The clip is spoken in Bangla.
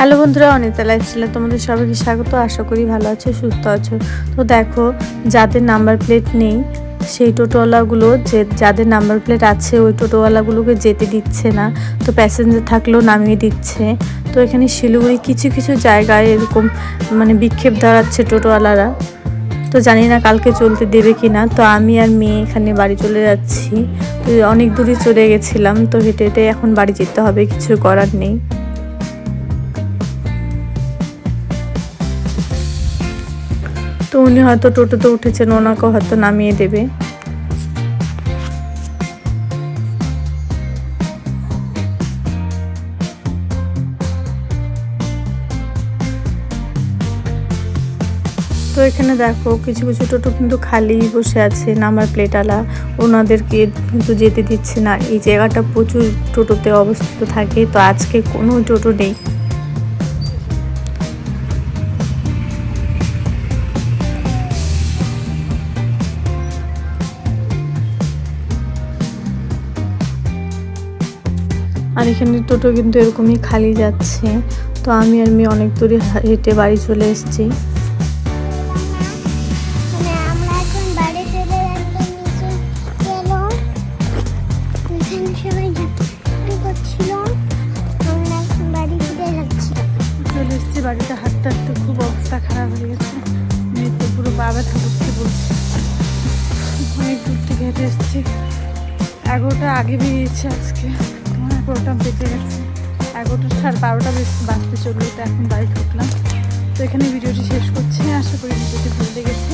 হ্যালো বন্ধুরা, অনিতা লাইফস্টাইলে তোমাদের সবাইকে স্বাগত। আশা করি ভালো আছো, সুস্থ আছো। তো দেখো, যাদের নাম্বার প্লেট নেই সেই টোটোওয়ালাগুলো, যাদের নাম্বার প্লেট আছে ওই টোটোওয়ালাগুলোকে যেতে দিচ্ছে না, তো প্যাসেঞ্জার থাকলেও নামিয়ে দিচ্ছে। তো এখানে শিলিগুড়ি কিছু কিছু জায়গায় এরকম বিক্ষোভ দাঁড়াচ্ছে টোটোওয়ালারা। তো জানি না কালকে চলতে দেবে কি না। তো আমি আর মেয়ে এখানে বাড়ি চলে যাচ্ছি। তো অনেক দূরে চলে গেছিলাম, তো হেঁটে হেঁটে এখন বাড়ি যেতে হবে, কিছু করার নেই। তো উনি হয়তো টোটোতে উঠেছেন, ওনাকে হয়তো নামিয়ে দেবে। তো এখানে দেখো কিছু কিছু টোটো কিন্তু খালি বসে আছে, নাম্বার প্লেটওয়ালা ওনাদেরকে কিন্তু যেতে দিচ্ছে না। এই জায়গাটা প্রচুর টোটোতে অবস্থিত থাকে, তো আজকে কোনো টোটো নেই। আর এখানে টোটো কিন্তু এরকমই খালি যাচ্ছে। তো আমি আর মেয়ে অনেক দূরে হেঁটে বাড়ি চলে এসেছি। চলে এসেছি বাড়িতে, হাঁটতে হাঁটতে খুব অবস্থা খারাপ হয়ে গেছে। মেয়ে তো পুরো পা ব্যথা করছে বলছে। অনেক দূর থেকে হেঁটে এসেছি। 11টা আগে বেরিয়েছে আজকে, 11টা বেঁচে গেছে। 11টা 12:30 বাজতে চললো, তো এখন বাড়ি ঢুকলাম। তো এখানে ভিডিওটি শেষ করছি। আশা করি ভিডিওটি ভালো লেগেছে।